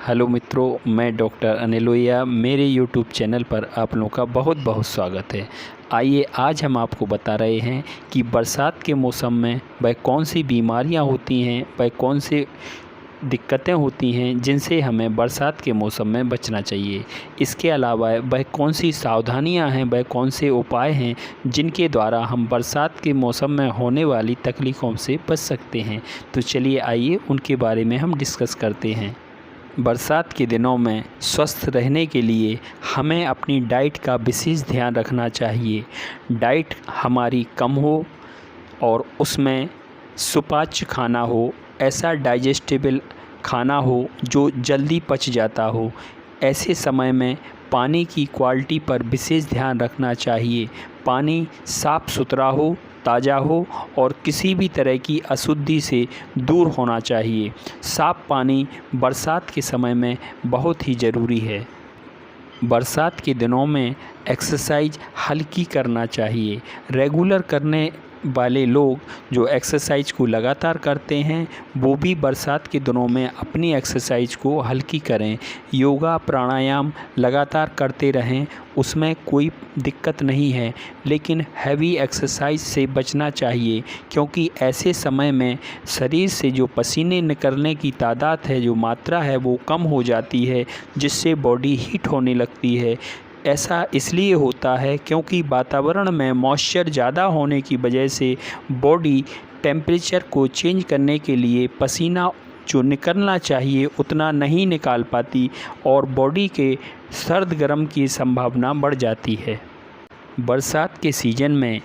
Hello मित्रों, मैं doctor Anil Lohia. मेरे यूट्यूब चैनल पर आप लोगों का बहुत बहुत स्वागत है। आइए आज हम आपको बता रहे हैं कि बरसात के मौसम में वह कौन सी बीमारियां होती हैं, वह कौन सी दिक्कतें होती हैं जिनसे हमें बरसात के मौसम में बचना चाहिए। इसके अलावा वह कौन सी सावधानियां हैं, वह कौन से उपाय हैं जिनके द्वारा हम बरसात के मौसम में होने वाली तकलीफ़ों से बच सकते हैं। तो चलिए आइए उनके बारे में हम डिस्कस करते हैं। बरसात के दिनों में स्वस्थ रहने के लिए हमें अपनी डाइट का विशेष ध्यान रखना चाहिए। डाइट हमारी कम हो और उसमें सुपाच्य खाना हो, ऐसा डाइजेस्टेबल खाना हो जो जल्दी पच जाता हो। ऐसे समय में पानी की क्वालिटी पर विशेष ध्यान रखना चाहिए। पानी साफ़ सुथरा हो, ताज़ा हो और किसी भी तरह की अशुद्धि से दूर होना चाहिए। साफ़ पानी बरसात के समय में बहुत ही ज़रूरी है। बरसात के दिनों में एक्सरसाइज हल्की करना चाहिए। रेगुलर करने वाले लोग जो एक्सरसाइज को लगातार करते हैं वो भी बरसात के दिनों में अपनी एक्सरसाइज को हल्की करें। योगा प्राणायाम लगातार करते रहें, उसमें कोई दिक्कत नहीं है, लेकिन हैवी एक्सरसाइज से बचना चाहिए क्योंकि ऐसे समय में शरीर से जो पसीने निकलने की तादाद है, जो मात्रा है वो कम हो जाती है, जिससे बॉडी हीट होने लगती है। ऐसा इसलिए होता है क्योंकि वातावरण में मॉइस्चर ज़्यादा होने की वजह से बॉडी टेम्परेचर को चेंज करने के लिए पसीना जो निकलना चाहिए उतना नहीं निकाल पाती और बॉडी के सर्द गर्म की संभावना बढ़ जाती है। बरसात के सीज़न में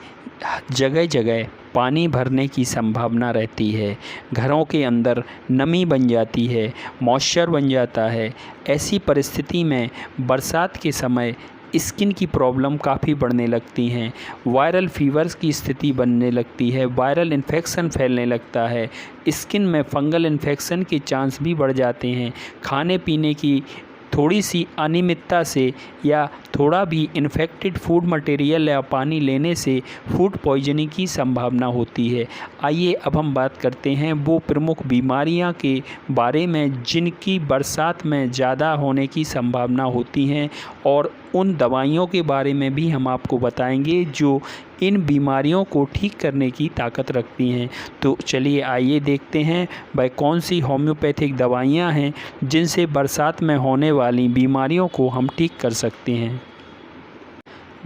जगह जगह पानी भरने की संभावना रहती है। घरों के अंदर नमी बन जाती है, मॉइस्चर बन जाता है। ऐसी परिस्थिति में बरसात के समय स्किन की प्रॉब्लम काफ़ी बढ़ने लगती हैं। वायरल फीवर्स की स्थिति बनने लगती है, वायरल इन्फेक्शन फैलने लगता है। स्किन में फंगल इन्फेक्शन के चांस भी बढ़ जाते हैं। खाने पीने की थोड़ी सी अनियमितता से या थोड़ा भी इन्फेक्टेड फूड मटेरियल या पानी लेने से फूड पॉइजनिंग की संभावना होती है। आइए अब हम बात करते हैं वो प्रमुख बीमारियां के बारे में जिनकी बरसात में ज़्यादा होने की संभावना होती हैं और उन दवाइयों के बारे में भी हम आपको बताएंगे जो इन बीमारियों को ठीक करने की ताकत रखती हैं। तो चलिए आइए देखते हैं वह कौन सी होम्योपैथिक दवाइयाँ हैं जिनसे बरसात में होने वाली बीमारियों को हम ठीक कर सकते हैं।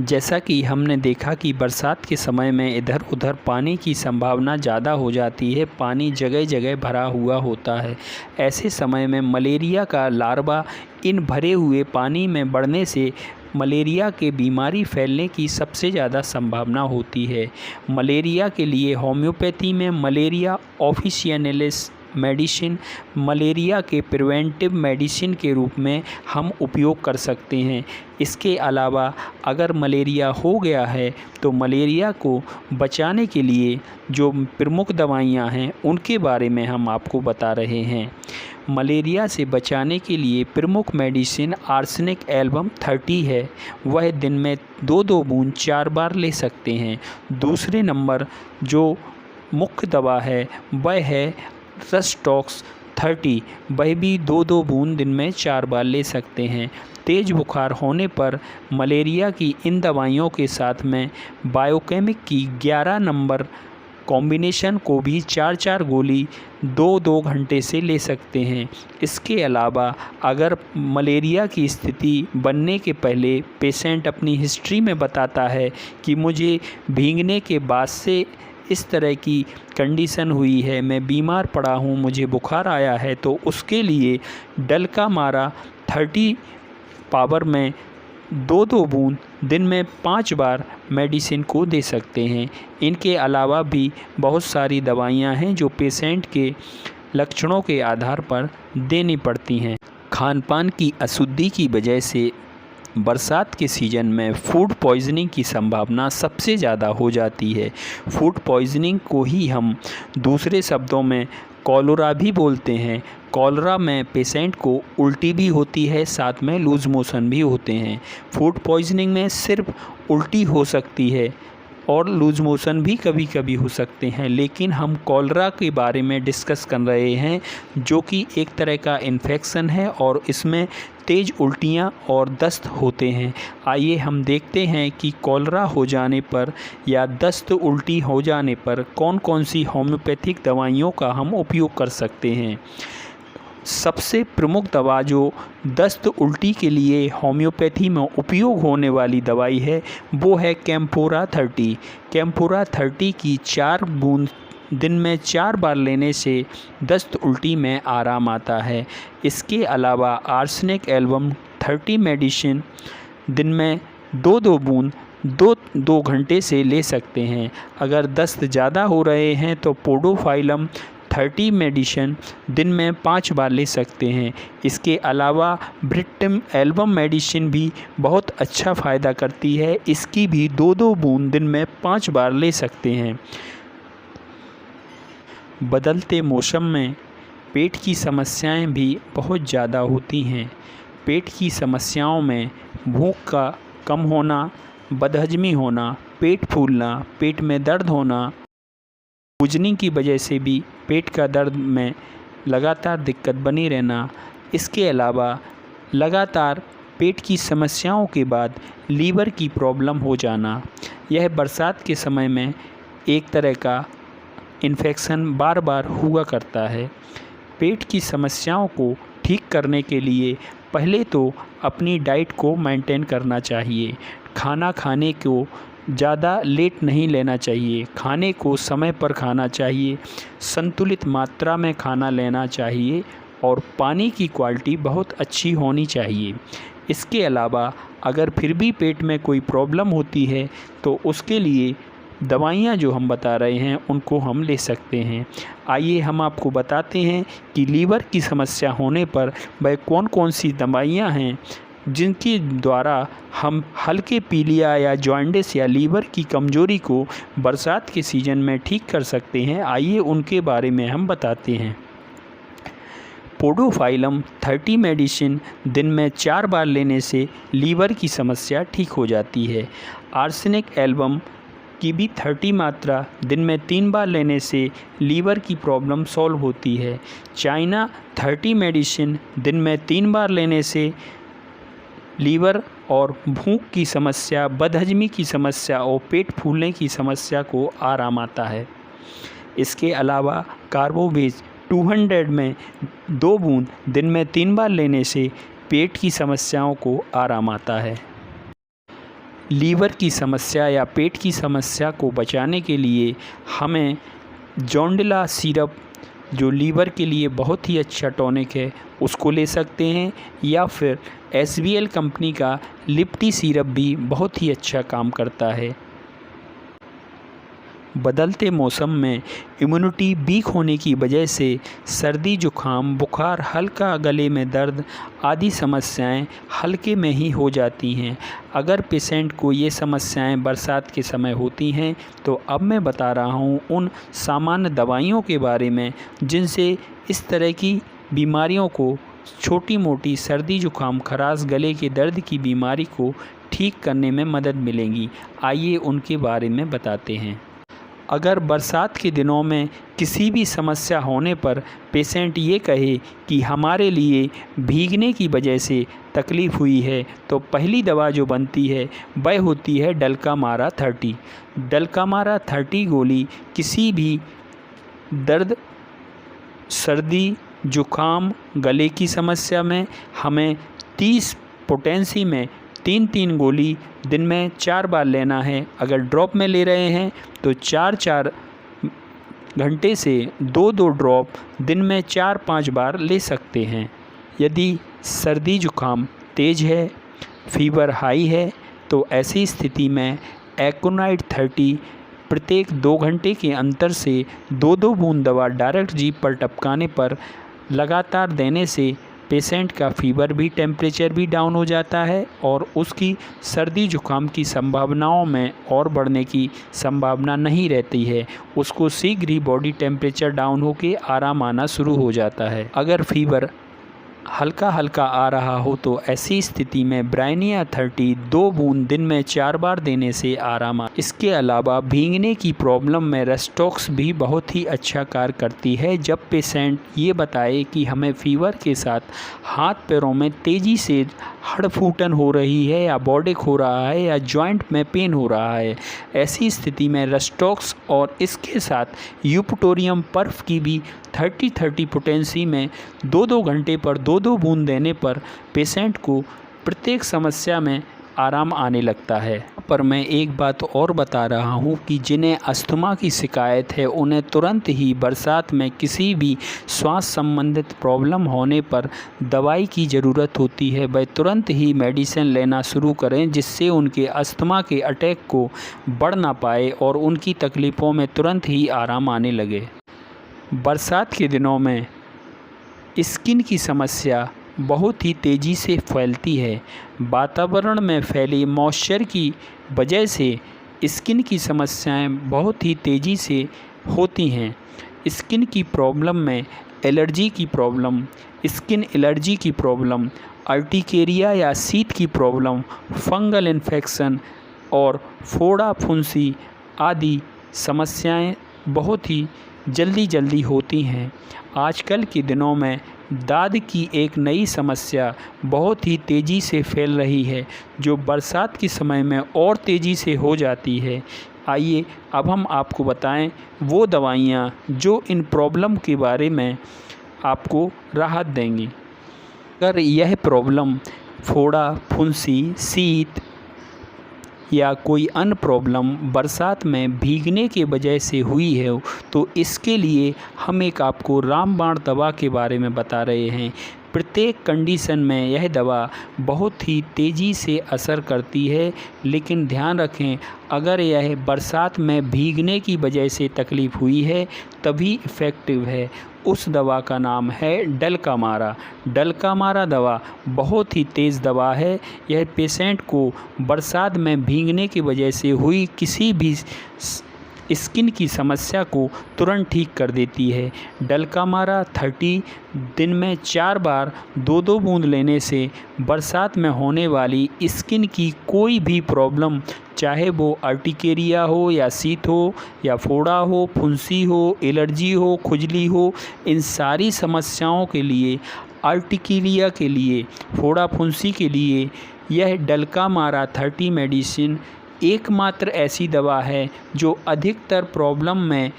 जैसा कि हमने देखा कि बरसात के समय में इधर उधर पानी की संभावना ज़्यादा हो जाती है, पानी जगह जगह भरा हुआ होता है। ऐसे समय में मलेरिया का लार्वा इन भरे हुए पानी में बढ़ने से मलेरिया के बीमारी फैलने की सबसे ज़्यादा संभावना होती है। मलेरिया के लिए होम्योपैथी में मलेरिया ऑफिशियनलिस मेडिसिन मलेरिया के प्रिवेंटिव मेडिसिन के रूप में हम उपयोग कर सकते हैं। इसके अलावा अगर मलेरिया हो गया है तो मलेरिया को बचाने के लिए जो प्रमुख दवाइयां हैं उनके बारे में हम आपको बता रहे हैं। मलेरिया से बचाने के लिए प्रमुख मेडिसिन आर्सेनिक एल्बम 30 है, वह दिन में 2-2 बूंद 4 बार ले सकते हैं। दूसरे नंबर जो मुख्य दवा है वह है रस्टॉक्स 30, वह भी 2-2 बूंद दिन में 4 बार ले सकते हैं। तेज़ बुखार होने पर मलेरिया की इन दवाइयों के साथ में बायोकेमिक की 11 नंबर कॉम्बिनेशन को भी 4-4 गोली 2-2 घंटे से ले सकते हैं। इसके अलावा अगर मलेरिया की स्थिति बनने के पहले पेशेंट अपनी हिस्ट्री में बताता है कि मुझे भीगने के बाद से इस तरह की कंडीशन हुई है, मैं बीमार पड़ा हूँ, मुझे बुखार आया है, तो उसके लिए डलका मारा 30 पावर में 2-2 बूंद दिन में 5 बार मेडिसिन को दे सकते हैं। इनके अलावा भी बहुत सारी दवाइयाँ हैं जो पेशेंट के लक्षणों के आधार पर देनी पड़ती हैं। खान पान की अशुद्धि की वजह से बरसात के सीज़न में फूड पॉइजनिंग की संभावना सबसे ज़्यादा हो जाती है। फूड पॉइजनिंग को ही हम दूसरे शब्दों में कॉलरा भी बोलते हैं। कॉलरा में पेशेंट को उल्टी भी होती है, साथ में लूज़ मोशन भी होते हैं। फूड पॉइजनिंग में सिर्फ उल्टी हो सकती है, और लूज़ मोशन भी कभी कभी हो सकते हैं। लेकिन हम कॉलरा के बारे में डिस्कस कर रहे हैं, जो कि एक तरह का इन्फेक्शन है और इसमें तेज़ उल्टियाँ और दस्त होते हैं। आइए हम देखते हैं कि कॉलरा हो जाने पर या दस्त उल्टी हो जाने पर कौन कौन सी होम्योपैथिक दवाइयों का हम उपयोग कर सकते हैं। सबसे प्रमुख दवा जो दस्त उल्टी के लिए होम्योपैथी में उपयोग होने वाली दवाई है वो है कैम्फोरा 30। कैम्फोरा 30 की 4 बूंद दिन में 4 बार लेने से दस्त उल्टी में आराम आता है। इसके अलावा आर्सेनिक एल्बम 30 मेडिसिन दिन में 2-2 बूंद 2 घंटे से ले सकते हैं। अगर दस्त ज़्यादा हो रहे हैं तो पोडोफाइलम 30 मेडिसिन दिन में 5 बार ले सकते हैं। इसके अलावा ब्रिटम एल्बम मेडिसिन भी बहुत अच्छा फ़ायदा करती है। इसकी भी 2-2 बूंद दिन में 5 बार ले सकते हैं। बदलते मौसम में पेट की समस्याएं भी बहुत ज़्यादा होती हैं। पेट की समस्याओं में भूख का कम होना, बदहजमी होना, पेट फूलना, पेट में दर्द होना, सूजनी की वजह से भी पेट का दर्द में लगातार दिक्कत बनी रहना, इसके अलावा लगातार पेट की समस्याओं के बाद लीवर की प्रॉब्लम हो जाना, यह बरसात के समय में एक तरह का इन्फेक्शन बार बार हुआ करता है। पेट की समस्याओं को ठीक करने के लिए पहले तो अपनी डाइट को मेंटेन करना चाहिए। खाना खाने को ज़्यादा लेट नहीं लेना चाहिए, खाने को समय पर खाना चाहिए, संतुलित मात्रा में खाना लेना चाहिए और पानी की क्वालिटी बहुत अच्छी होनी चाहिए। इसके अलावा अगर फिर भी पेट में कोई प्रॉब्लम होती है तो उसके लिए दवाइयाँ जो हम बता रहे हैं उनको हम ले सकते हैं। आइए हम आपको बताते हैं कि लीवर की समस्या होने पर वह कौन कौन सी दवाइयाँ हैं जिनके द्वारा हम हल्के पीलिया या जॉन्डिस या लीवर की कमजोरी को बरसात के सीज़न में ठीक कर सकते हैं। आइए उनके बारे में हम बताते हैं। पोडोफाइलम 30 मेडिसिन दिन में 4 बार लेने से लीवर की समस्या ठीक हो जाती है। आर्सेनिक एल्बम की भी 30 मात्रा दिन में 3 बार लेने से लीवर की प्रॉब्लम सॉल्व होती है। चाइना 30 मेडिसिन दिन में 3 बार लेने से लीवर और भूख की समस्या, बदहजमी की समस्या और पेट फूलने की समस्या को आराम आता है। इसके अलावा कार्बोवेज 200 में 2 बूंद दिन में 3 बार लेने से पेट की समस्याओं को आराम आता है। लीवर की समस्या या पेट की समस्या को बचाने के लिए हमें जोंडिला सिरप, जो लीवर के लिए बहुत ही अच्छा टॉनिक है, उसको ले सकते हैं, या फिर SBL कंपनी का लिप्टी सिरप भी बहुत ही अच्छा काम करता है। बदलते मौसम में इम्यूनिटी वीक होने की वजह से सर्दी, जुखाम, बुखार, हल्का गले में दर्द आदि समस्याएं हल्के में ही हो जाती हैं। अगर पेशेंट को ये समस्याएं बरसात के समय होती हैं तो अब मैं बता रहा हूँ उन सामान्य दवाइयों के बारे में जिनसे इस तरह की बीमारियों को, छोटी मोटी सर्दी, जुखाम, खराश, गले के दर्द की बीमारी को ठीक करने में मदद मिलेगी। आइए उनके बारे में बताते हैं। अगर बरसात के दिनों में किसी भी समस्या होने पर पेशेंट ये कहे कि हमारे लिए भीगने की वजह से तकलीफ़ हुई है तो पहली दवा जो बनती है वह होती है डल्कामारा 30। डल्कामारा 30 गोली किसी भी दर्द, सर्दी, जुखाम, गले की समस्या में हमें 30 पोटेंसी में 3-3 गोली दिन में 4 बार लेना है। अगर ड्रॉप में ले रहे हैं तो 4-4 घंटे से 2-2 ड्रॉप दिन में 4-5 बार ले सकते हैं। यदि सर्दी जुखाम तेज़ है, फीवर हाई है तो ऐसी स्थिति में एकोनाइट 30 प्रत्येक 2 घंटे के अंतर से 2-2 बूंद दवा डायरेक्ट जीभ पर टपकाने पर लगातार देने से पेशेंट का फीवर भी, टेम्परेचर भी डाउन हो जाता है और उसकी सर्दी जुखाम की संभावनाओं में और बढ़ने की संभावना नहीं रहती है। उसको शीघ्र ही बॉडी टेम्परेचर डाउन होकर आराम आना शुरू हो जाता है। अगर फीवर हल्का हल्का आ रहा हो तो ऐसी स्थिति में ब्राइनिया 30 2 बूंद दिन में 4 बार देने से आराम आ। इसके अलावा भीगने की प्रॉब्लम में रेस्टॉक्स भी बहुत ही अच्छा कार्य करती है। जब पेशेंट ये बताए कि हमें फीवर के साथ हाथ पैरों में तेज़ी से हड़फूटन हो रही है या बॉडेक हो रहा है या जॉइंट में पेन हो रहा है, ऐसी स्थिति में रेस्टॉक्स और इसके साथ यूपटोरियम पर्फ की भी 30-30 पोटेंसी में 2-2 घंटे पर 2-2 बूंद देने पर पेशेंट को प्रत्येक समस्या में आराम आने लगता है। पर मैं एक बात और बता रहा हूँ कि जिन्हें अस्थमा की शिकायत है उन्हें तुरंत ही बरसात में किसी भी श्वास संबंधित प्रॉब्लम होने पर दवाई की ज़रूरत होती है, वह तुरंत ही मेडिसिन लेना शुरू करें जिससे उनके अस्थमा के अटैक को बढ़ ना पाए और उनकी तकलीफ़ों में तुरंत ही आराम आने लगे। बरसात के दिनों में स्किन की समस्या बहुत ही तेज़ी से फैलती है। वातावरण में फैले मॉइस्चर की वजह से स्किन की समस्याएं बहुत ही तेज़ी से होती हैं। स्किन की प्रॉब्लम में एलर्जी की प्रॉब्लम, स्किन एलर्जी की प्रॉब्लम, अर्टिकेरिया या शीत की प्रॉब्लम, फंगल इन्फेक्शन और फोड़ा फुंसी आदि समस्याएं बहुत ही जल्दी होती हैं। आजकल के दिनों में दाद की एक नई समस्या बहुत ही तेज़ी से फैल रही है, जो बरसात के समय में और तेज़ी से हो जाती है। आइए अब हम आपको बताएं वो दवाइयाँ जो इन प्रॉब्लम के बारे में आपको राहत देंगी। अगर यह प्रॉब्लम फोड़ा फुंसी, शीत या कोई अन्य प्रॉब्लम बरसात में भीगने के वजह से हुई है तो इसके लिए हम एक आपको रामबाण दवा के बारे में बता रहे हैं। प्रत्येक कंडीशन में यह दवा बहुत ही तेज़ी से असर करती है, लेकिन ध्यान रखें अगर यह बरसात में भीगने की वजह से तकलीफ़ हुई है तभी इफ़ेक्टिव है। उस दवा का नाम है डलकामारा। डलकामारा दवा बहुत ही तेज़ दवा है। यह पेशेंट को बरसात में भीगने की वजह से हुई किसी भी स्किन की समस्या को तुरंत ठीक कर देती है। डलकामारा 30 दिन में 4 बार 2-2 बूंद लेने से बरसात में होने वाली स्किन की कोई भी प्रॉब्लम, चाहे वो अर्टिकेरिया हो या शीत हो या फोड़ा हो, फुंसी हो, एलर्जी हो, खुजली हो, इन सारी समस्याओं के लिए, अर्टिकेरिया के लिए, फोड़ा फुंसी के लिए यह डलकामारा 30 मेडिसिन एकमात्र ऐसी दवा है जो अधिकतर प्रॉब्लम में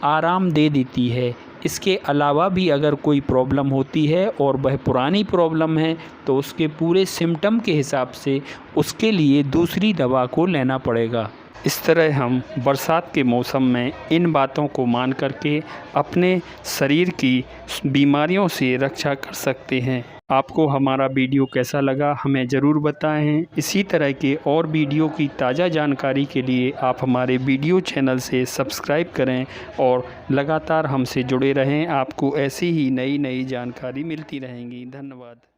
आराम दे देती है। इसके अलावा भी अगर कोई प्रॉब्लम होती है और वह पुरानी प्रॉब्लम है तो उसके पूरे सिम्टम के हिसाब से उसके लिए दूसरी दवा को लेना पड़ेगा। इस तरह हम बरसात के मौसम में इन बातों को मान करके अपने शरीर की बीमारियों से रक्षा कर सकते हैं। आपको हमारा वीडियो कैसा लगा हमें ज़रूर बताएं। इसी तरह के और वीडियो की ताज़ा जानकारी के लिए आप हमारे वीडियो चैनल से सब्सक्राइब करें और लगातार हमसे जुड़े रहें। आपको ऐसी ही नई जानकारी मिलती रहेंगी। धन्यवाद।